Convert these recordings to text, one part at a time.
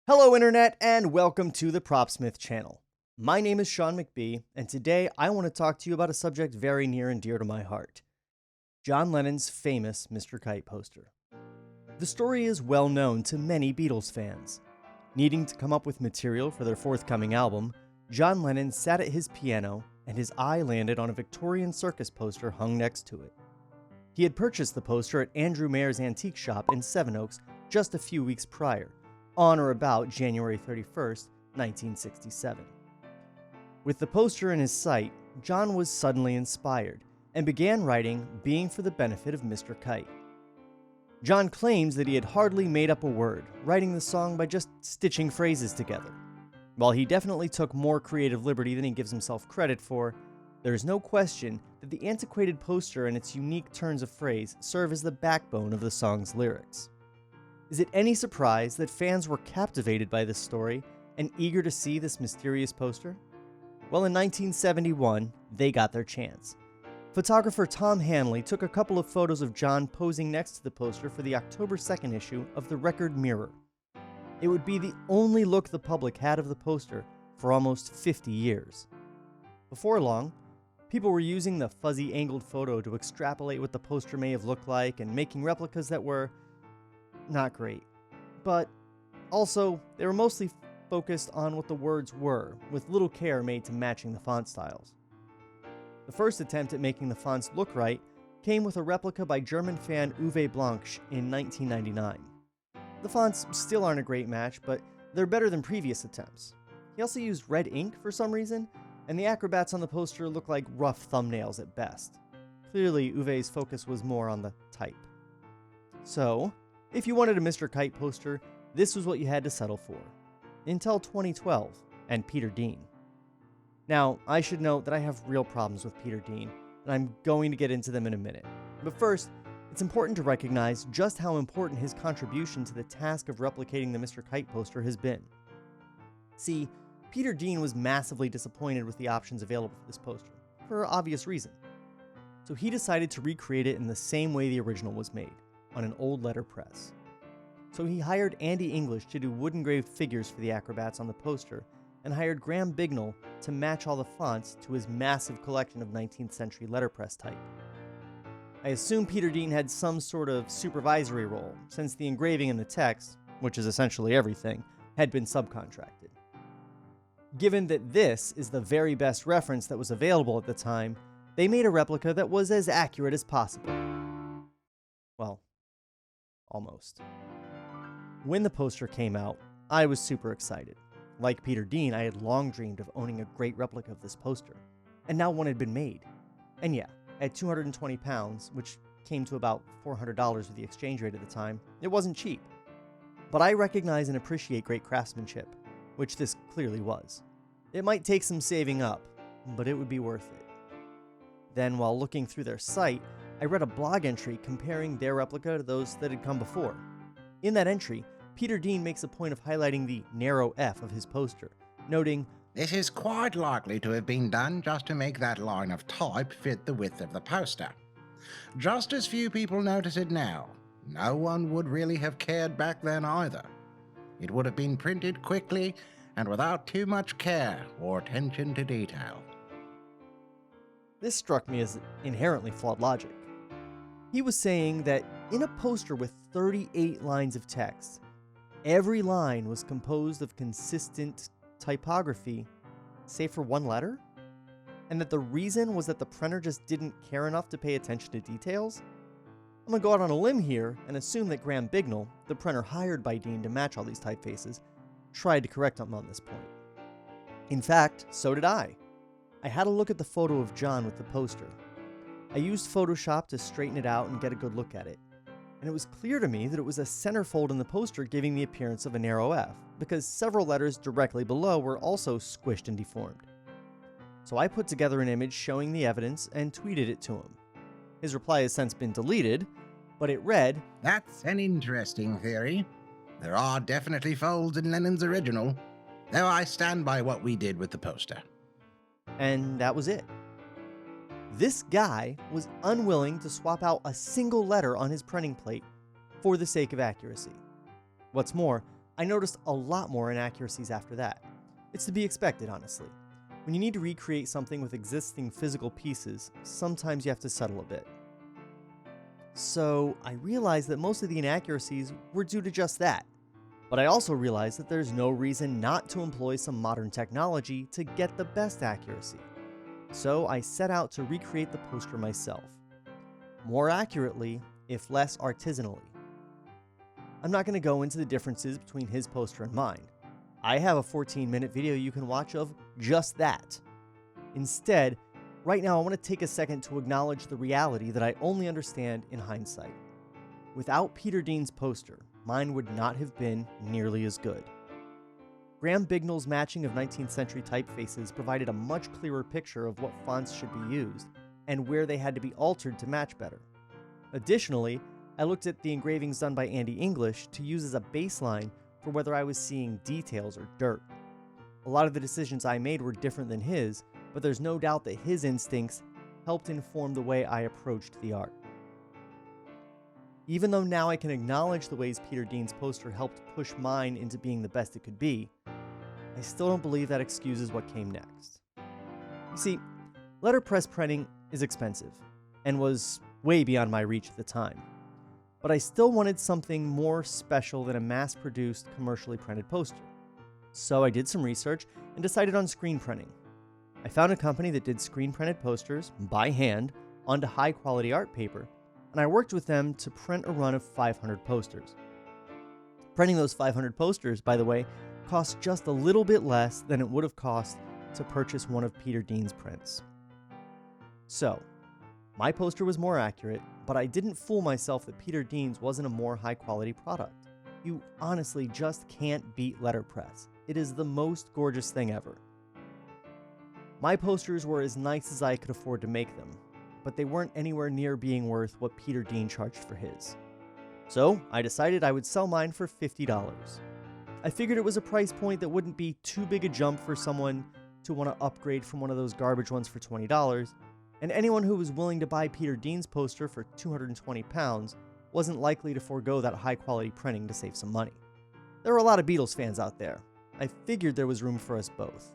Hello Internet and welcome to the Propsmith channel. My name is Sean McBee and today I want to talk to you about a subject very near and dear to my heart. John Lennon's famous Mr. Kite poster. The story is well known to many Beatles fans. Needing to come up with material for their forthcoming album, John Lennon sat at his piano and his eye landed on a Victorian circus poster hung next to it. He had purchased the poster at Andrew Mayer's antique shop in Sevenoaks just a few weeks prior, on or about January 31st, 1967. With the poster in his sight, John was suddenly inspired and began writing Being for the Benefit of Mr. Kite. John claims that he had hardly made up a word, writing the song by just stitching phrases together. While he definitely took more creative liberty than he gives himself credit for, there is no question that the antiquated poster and its unique turns of phrase serve as the backbone of the song's lyrics. Is it any surprise that fans were captivated by this story and eager to see this mysterious poster? Well, in 1971, they got their chance. Photographer Tom Hanley took a couple of photos of John posing next to the poster for the October 2nd issue of the Record Mirror. It would be the only look the public had of the poster for almost 50 years. Before long, people were using the fuzzy angled photo to extrapolate what the poster may have looked like and making replicas that were not great. But also, they were mostly focused on what the words were, with little care made to matching the font styles. The first attempt at making the fonts look right came with a replica by German fan Uwe Blanche in 1999. The fonts still aren't a great match, but they're better than previous attempts. He also used red ink for some reason, and the acrobats on the poster look like rough thumbnails at best. Clearly, Uwe's focus was more on the type. So, if you wanted a Mr. Kite poster, this was what you had to settle for. Until 2012, and Peter Dean. Now, I should note that I have real problems with Peter Dean, and I'm going to get into them in a minute. But first, it's important to recognize just how important his contribution to the task of replicating the Mr. Kite poster has been. See, Peter Dean was massively disappointed with the options available for this poster, for obvious reason. So he decided to recreate it in the same way the original was made, on an old letterpress. So he hired Andy English to do wood-engraved figures for the acrobats on the poster, and hired Graham Bignell to match all the fonts to his massive collection of 19th century letterpress type. I assume Peter Dean had some sort of supervisory role, since the engraving and the text, which is essentially everything, had been subcontracted. Given that this is the very best reference that was available at the time, they made a replica that was as accurate as possible. Well, almost. When the poster came out, I was super excited. Like Peter Dean, I had long dreamed of owning a great replica of this poster, and now one had been made. And yeah, at 220 pounds, which came to about $400 with the exchange rate at the time, it wasn't cheap. But I recognize and appreciate great craftsmanship, which this clearly was. It might take some saving up, but it would be worth it. Then, while looking through their site, I read a blog entry comparing their replica to those that had come before. In that entry, Peter Dean makes a point of highlighting the narrow F of his poster, noting, "This is quite likely to have been done just to make that line of type fit the width of the poster. Just as few people notice it now, no one would really have cared back then either. It would have been printed quickly and without too much care or attention to detail." This struck me as inherently flawed logic. He was saying that in a poster with 38 lines of text, every line was composed of consistent typography, save for one letter? And that the reason was that the printer just didn't care enough to pay attention to details? I'm gonna go out on a limb here and assume that Graham Bignell, the printer hired by Dean to match all these typefaces, tried to correct him on this point. In fact, so did I. I had a look at the photo of John with the poster. I used Photoshop to straighten it out and get a good look at it. And it was clear to me that it was a centerfold in the poster giving the appearance of a narrow F, because several letters directly below were also squished and deformed. So I put together an image showing the evidence and tweeted it to him. His reply has since been deleted, but it read, "That's an interesting theory. There are definitely folds in Lennon's original, though I stand by what we did with the poster." And that was it. This guy was unwilling to swap out a single letter on his printing plate for the sake of accuracy. What's more, I noticed a lot more inaccuracies after that. It's to be expected, honestly. When you need to recreate something with existing physical pieces, sometimes you have to settle a bit. So I realized that most of the inaccuracies were due to just that. But I also realized that there's no reason not to employ some modern technology to get the best accuracy. So I set out to recreate the poster myself. More accurately, if less artisanally. I'm not going to go into the differences between his poster and mine. I have a 14-minute video you can watch of just that. Instead, right now I want to take a second to acknowledge the reality that I only understand in hindsight. Without Peter Dean's poster, mine would not have been nearly as good. Graham Bignell's matching of 19th century typefaces provided a much clearer picture of what fonts should be used and where they had to be altered to match better. Additionally, I looked at the engravings done by Andy English to use as a baseline for whether I was seeing details or dirt. A lot of the decisions I made were different than his, but there's no doubt that his instincts helped inform the way I approached the art. Even though now I can acknowledge the ways Peter Dean's poster helped push mine into being the best it could be, I still don't believe that excuses what came next. You see, letterpress printing is expensive, and was way beyond my reach at the time. But I still wanted something more special than a mass-produced, commercially printed poster. So I did some research and decided on screen printing. I found a company that did screen-printed posters, by hand, onto high-quality art paper, and I worked with them to print a run of 500 posters. Printing those 500 posters, by the way, cost just a little bit less than it would have cost to purchase one of Peter Dean's prints. So, my poster was more accurate, but I didn't fool myself that Peter Dean's wasn't a more high-quality product. You honestly just can't beat letterpress. It is the most gorgeous thing ever. My posters were as nice as I could afford to make them, but they weren't anywhere near being worth what Peter Dean charged for his. So I decided I would sell mine for $50. I figured it was a price point that wouldn't be too big a jump for someone to want to upgrade from one of those garbage ones for $20, and anyone who was willing to buy Peter Dean's poster for £220 wasn't likely to forego that high-quality printing to save some money. There are a lot of Beatles fans out there. I figured there was room for us both.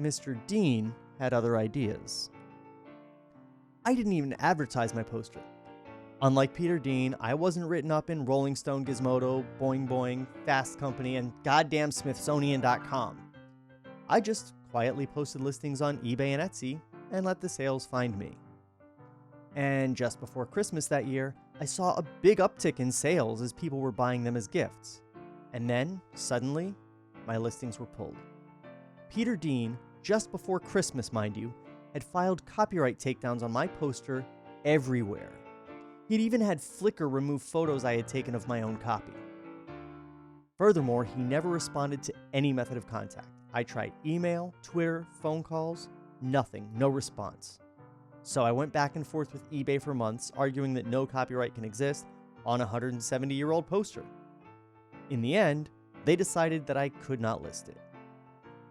Mr. Dean had other ideas. I didn't even advertise my poster. Unlike Peter Dean, I wasn't written up in Rolling Stone, Gizmodo, Boing Boing, Fast Company, and goddamn Smithsonian.com. I just quietly posted listings on eBay and Etsy and let the sales find me. And just before Christmas that year, I saw a big uptick in sales as people were buying them as gifts. And then, suddenly, my listings were pulled. Peter Dean, just before Christmas, mind you, had filed copyright takedowns on my poster everywhere. He'd even had Flickr remove photos I had taken of my own copy. Furthermore, he never responded to any method of contact. I tried email, Twitter, phone calls, nothing, no response. So I went back and forth with eBay for months, arguing that no copyright can exist on a 170-year-old poster. In the end, they decided that I could not list it.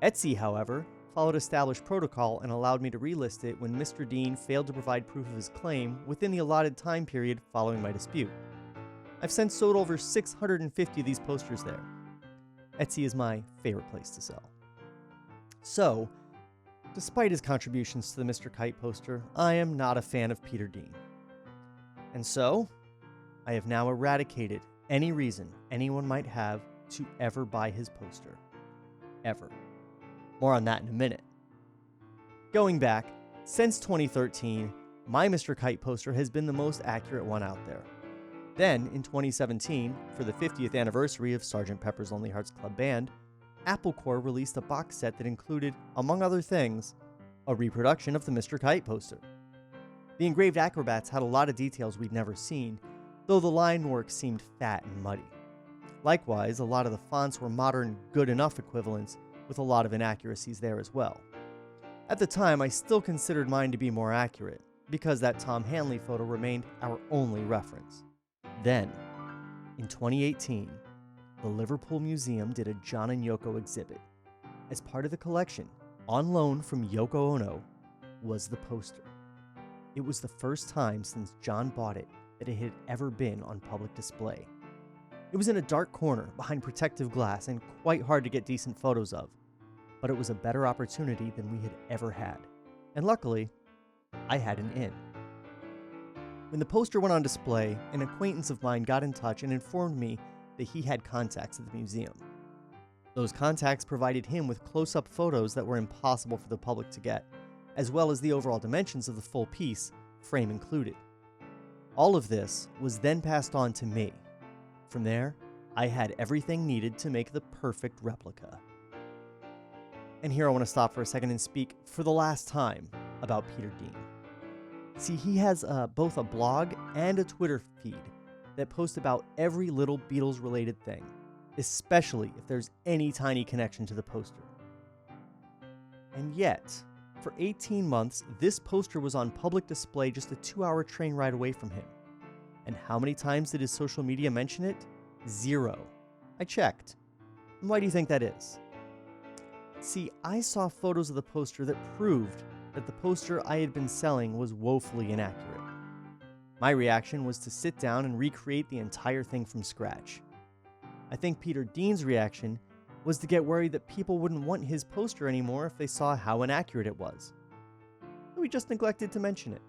Etsy, however, followed established protocol and allowed me to relist it when Mr. Dean failed to provide proof of his claim within the allotted time period following my dispute. I've since sold over 650 of these posters there. Etsy is my favorite place to sell. So, despite his contributions to the Mr. Kite poster, I am not a fan of Peter Dean. And so, I have now eradicated any reason anyone might have to ever buy his poster. Ever. More on that in a minute. Going back, since 2013, my Mr. Kite poster has been the most accurate one out there. Then, in 2017, for the 50th anniversary of Sgt. Pepper's Lonely Hearts Club Band, Apple Corps released a box set that included, among other things, a reproduction of the Mr. Kite poster. The engraved acrobats had a lot of details we'd never seen, though the line work seemed fat and muddy. Likewise, a lot of the fonts were modern good enough equivalents, with a lot of inaccuracies there as well. At the time, I still considered mine to be more accurate, because that Tom Hanley photo remained our only reference. Then, in 2018, the Liverpool Museum did a John and Yoko exhibit. As part of the collection, on loan from Yoko Ono, was the poster. It was the first time since John bought it that it had ever been on public display. It was in a dark corner behind protective glass and quite hard to get decent photos of, but it was a better opportunity than we had ever had. And luckily, I had an in. When the poster went on display, an acquaintance of mine got in touch and informed me that he had contacts at the museum. Those contacts provided him with close-up photos that were impossible for the public to get, as well as the overall dimensions of the full piece, frame included. All of this was then passed on to me. From there, I had everything needed to make the perfect replica. And here I want to stop for a second and speak for the last time about Peter Dean. See, he has both a blog and a Twitter feed that post about every little Beatles-related thing, especially if there's any tiny connection to the poster. And yet, for 18 months, this poster was on public display just a 2-hour train ride away from him. And how many times did his social media mention it? 0. I checked. And why do you think that is? See, I saw photos of the poster that proved that the poster I had been selling was woefully inaccurate. My reaction was to sit down and recreate the entire thing from scratch. I think Peter Dean's reaction was to get worried that people wouldn't want his poster anymore if they saw how inaccurate it was. We just neglected to mention it.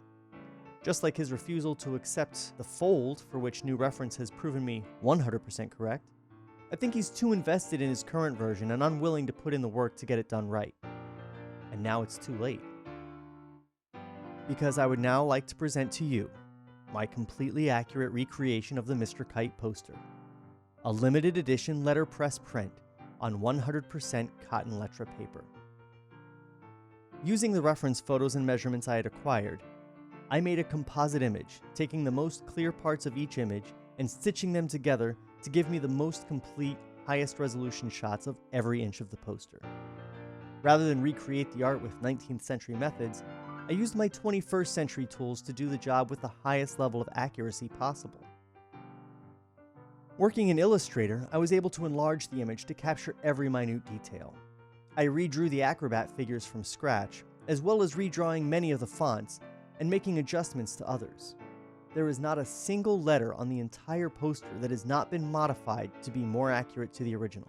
Just like his refusal to accept the fold, for which New Reference has proven me 100% correct, I think he's too invested in his current version and unwilling to put in the work to get it done right. And now it's too late. Because I would now like to present to you my completely accurate recreation of the Mr. Kite poster. A limited edition letterpress print on 100% cotton letra paper. Using the reference photos and measurements I had acquired, I made a composite image, taking the most clear parts of each image and stitching them together to give me the most complete, highest resolution shots of every inch of the poster. Rather than recreate the art with 19th century methods, I used my 21st century tools to do the job with the highest level of accuracy possible. Working in Illustrator, I was able to enlarge the image to capture every minute detail. I redrew the Acrobat figures from scratch, as well as redrawing many of the fonts and making adjustments to others. There is not a single letter on the entire poster that has not been modified to be more accurate to the original.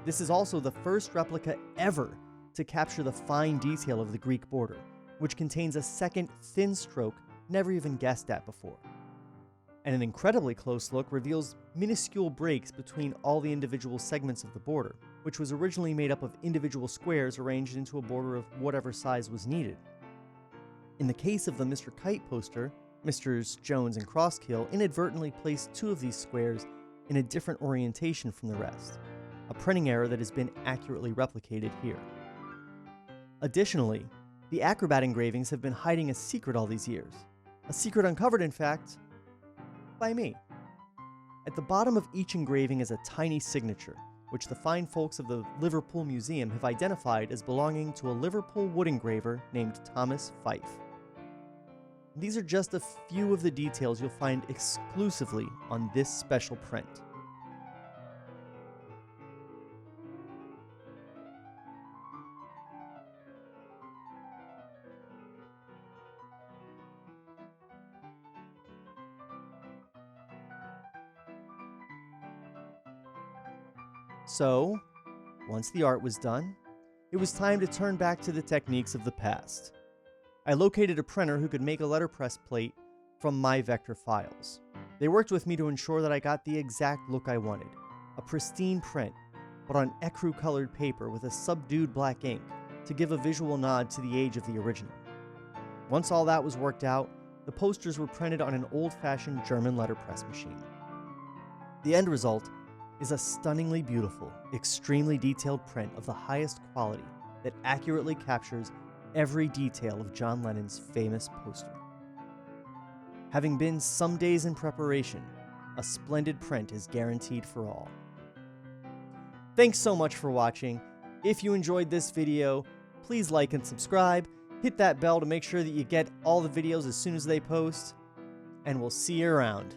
This is also the first replica ever to capture the fine detail of the Greek border, which contains a second thin stroke never even guessed at before. And an incredibly close look reveals minuscule breaks between all the individual segments of the border, which was originally made up of individual squares arranged into a border of whatever size was needed. In the case of the Mr. Kite poster, Mrs. Jones and Crosskill inadvertently placed 2 of these squares in a different orientation from the rest, a printing error that has been accurately replicated here. Additionally, the Acrobat engravings have been hiding a secret all these years. A secret uncovered, in fact, by me. At the bottom of each engraving is a tiny signature, which the fine folks of the Liverpool Museum have identified as belonging to a Liverpool wood engraver named Thomas Fife. These are just a few of the details you'll find exclusively on this special print. So, once the art was done, it was time to turn back to the techniques of the past. I located a printer who could make a letterpress plate from my vector files. They worked with me to ensure that I got the exact look I wanted, a pristine print, but on ecru-colored paper with a subdued black ink to give a visual nod to the age of the original. Once all that was worked out, the posters were printed on an old-fashioned German letterpress machine. The end result is a stunningly beautiful, extremely detailed print of the highest quality that accurately captures every detail of John Lennon's famous poster. Having been some days in preparation, a splendid print is guaranteed for all. Thanks so much for watching. If you enjoyed this video, please like and subscribe, hit that bell to make sure that you get all the videos as soon as they post, and we'll see you around.